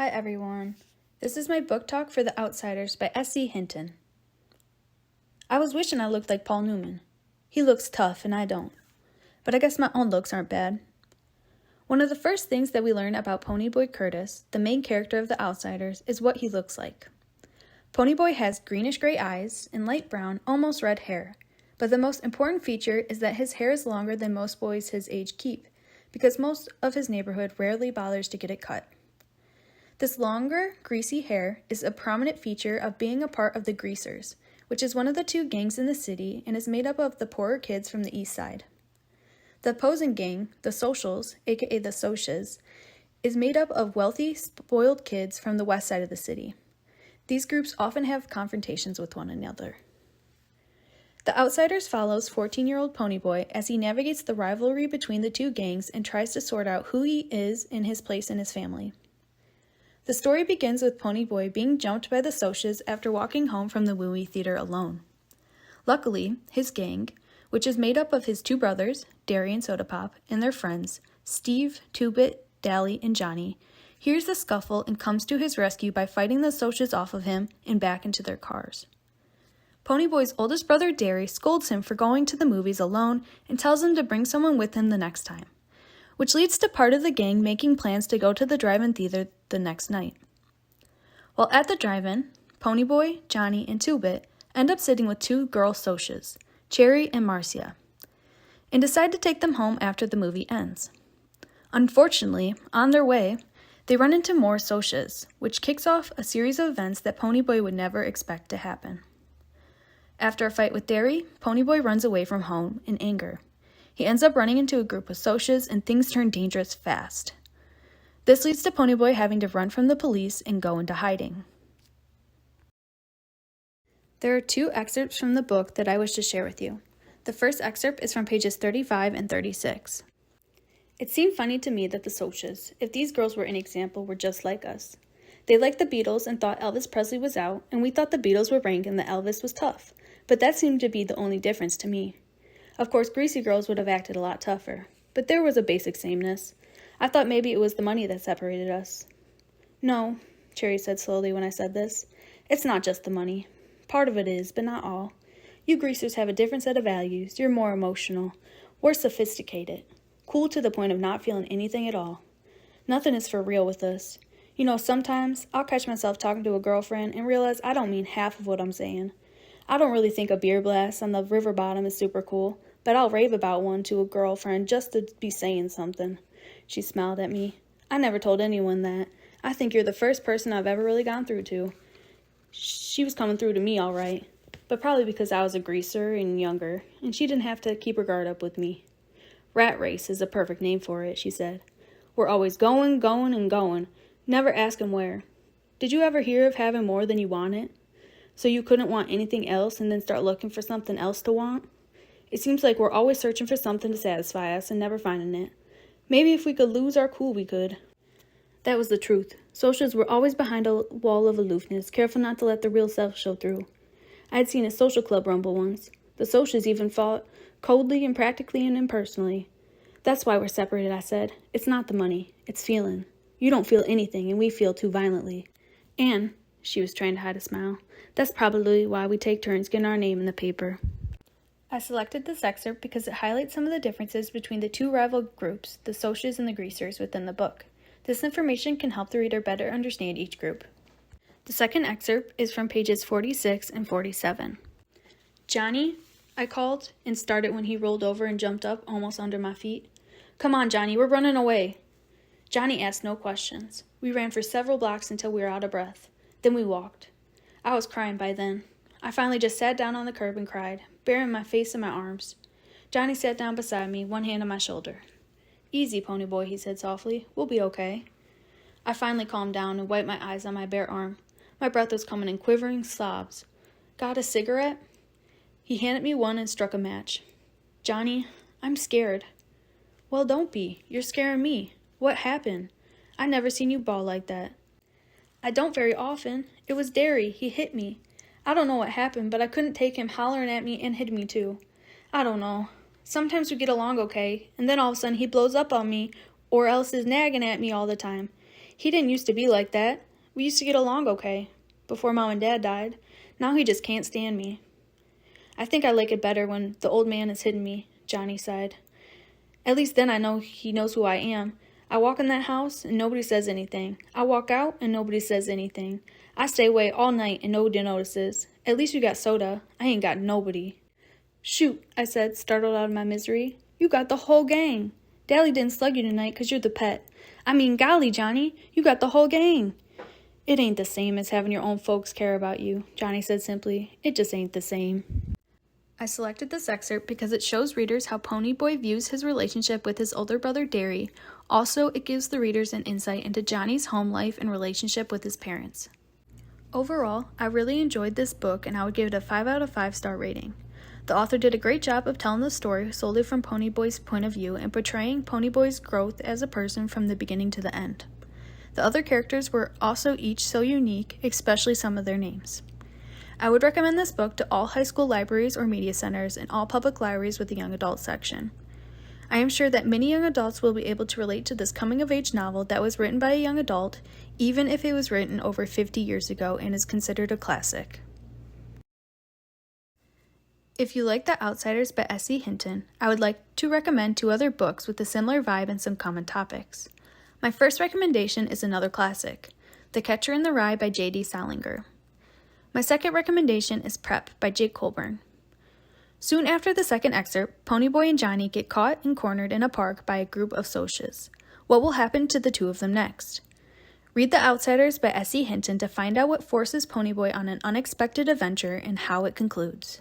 Hi everyone. This is my book talk for The Outsiders by S.C. Hinton. I was wishing I looked like Paul Newman. He looks tough and I don't. But I guess my own looks aren't bad. One of the first things that we learn about Ponyboy Curtis, the main character of The Outsiders, is what he looks like. Ponyboy has greenish-gray eyes and light brown, almost red hair. But the most important feature is that his hair is longer than most boys his age keep, because most of his neighborhood rarely bothers to get it cut. This longer, greasy hair is a prominent feature of being a part of the Greasers, which is one of the two gangs in the city and is made up of the poorer kids from the east side. The opposing gang, the Socials, aka the Socias, is made up of wealthy, spoiled kids from the west side of the city. These groups often have confrontations with one another. The Outsiders follows 14-year-old Ponyboy as he navigates the rivalry between the two gangs and tries to sort out who he is and his place in his family. The story begins with Ponyboy being jumped by the Socias after walking home from the movie theater alone. Luckily, his gang, which is made up of his two brothers, Derry and Soda Pop, and their friends, Steve, Two-Bit, Dally, and Johnny, hears the scuffle and comes to his rescue by fighting the Socias off of him and back into their cars. Ponyboy's oldest brother, Derry, scolds him for going to the movies alone and tells him to bring someone with him the next time, which leads to part of the gang making plans to go to the drive-in theater the next night. While at the drive-in, Ponyboy, Johnny, and Two-Bit end up sitting with two girl Socias, Cherry and Marcia, and decide to take them home after the movie ends. Unfortunately, on their way, they run into more Socias, which kicks off a series of events that Ponyboy would never expect to happen. After a fight with Derry, Ponyboy runs away from home in anger. He ends up running into a group of Socias and things turn dangerous fast. This leads to Ponyboy having to run from the police and go into hiding. There are two excerpts from the book that I wish to share with you. The first excerpt is from pages 35 and 36. It seemed funny to me that the Socias, if these girls were an example, were just like us. They liked the Beatles and thought Elvis Presley was out, and we thought the Beatles were rank and that Elvis was tough. But that seemed to be the only difference to me. Of course, greasy girls would have acted a lot tougher, but there was a basic sameness. I thought maybe it was the money that separated us. No, Cherry said slowly when I said this. It's not just the money. Part of it is, but not all. You greasers have a different set of values. You're more emotional. We're sophisticated. Cool to the point of not feeling anything at all. Nothing is for real with us. You know, sometimes I'll catch myself talking to a girlfriend and realize I don't mean half of what I'm saying. I don't really think a beer blast on the river bottom is super cool, but I'll rave about one to a girlfriend just to be saying something. She smiled at me. I never told anyone that. I think you're the first person I've ever really gone through to. She was coming through to me all right, but probably because I was a greaser and younger, and she didn't have to keep her guard up with me. Rat race is a perfect name for it, she said. We're always going, and going, never asking where. Did you ever hear of having more than you wanted? So you couldn't want anything else and then start looking for something else to want? It seems like we're always searching for something to satisfy us and never finding it. Maybe if we could lose our cool, we could. That was the truth. Socials were always behind a wall of aloofness, careful not to let the real self show through. I had seen a social club rumble once. The Socials even fought coldly and practically and impersonally. That's why we're separated, I said. It's not the money. It's feeling. You don't feel anything, and we feel too violently. And, she was trying to hide a smile, that's probably why we take turns getting our name in the paper. I selected this excerpt because it highlights some of the differences between the two rival groups, the Socias and the Greasers, within the book. This information can help the reader better understand each group. The second excerpt is from pages 46 and 47. Johnny, I called, and started when he rolled over and jumped up almost under my feet. Come on, Johnny, we're running away. Johnny asked no questions. We ran for several blocks until we were out of breath. Then we walked. I was crying by then. I finally just sat down on the curb and cried, burying my face in my arms. Johnny sat down beside me, one hand on my shoulder. Easy, Ponyboy, he said softly. We'll be okay. I finally calmed down and wiped my eyes on my bare arm. My breath was coming in quivering sobs. Got a cigarette? He handed me one and struck a match. Johnny, I'm scared. Well, don't be. You're scaring me. What happened? I never seen you bawl like that. I don't very often. It was Derry. He hit me. I don't know what happened, but I couldn't take him hollering at me and hitting me too. I don't know. Sometimes we get along okay, and then all of a sudden he blows up on me, or else is nagging at me all the time. He didn't used to be like that. We used to get along okay, before Mom and Dad died. Now he just can't stand me. I think I like it better when the old man is hitting me, Johnny sighed. At least then I know he knows who I am. I walk in that house and nobody says anything. I walk out and nobody says anything. I stay away all night and nobody notices. At least you got soda. I ain't got nobody. Shoot, I said, startled out of my misery. You got the whole gang. Dally didn't slug you tonight 'cause you're the pet. I mean, golly, Johnny, you got the whole gang. It ain't the same as having your own folks care about you, Johnny said simply. It just ain't the same. I selected this excerpt because it shows readers how Ponyboy views his relationship with his older brother Derry. Also, it gives the readers an insight into Johnny's home life and relationship with his parents. Overall, I really enjoyed this book and I would give it a 5 out of 5 star rating. The author did a great job of telling the story solely from Ponyboy's point of view and portraying Ponyboy's growth as a person from the beginning to the end. The other characters were also each so unique, especially some of their names. I would recommend this book to all high school libraries or media centers and all public libraries with a young adult section. I am sure that many young adults will be able to relate to this coming-of-age novel that was written by a young adult, even if it was written over 50 years ago and is considered a classic. If you like The Outsiders by S.E. Hinton, I would like to recommend 2 other books with a similar vibe and some common topics. My first recommendation is another classic, The Catcher in the Rye by J.D. Salinger. My second recommendation is Prep by Jake Colburn. Soon after the second excerpt, Ponyboy and Johnny get caught and cornered in a park by a group of Socias. What will happen to the 2 of them next? Read The Outsiders by S.E. Hinton to find out what forces Ponyboy on an unexpected adventure and how it concludes.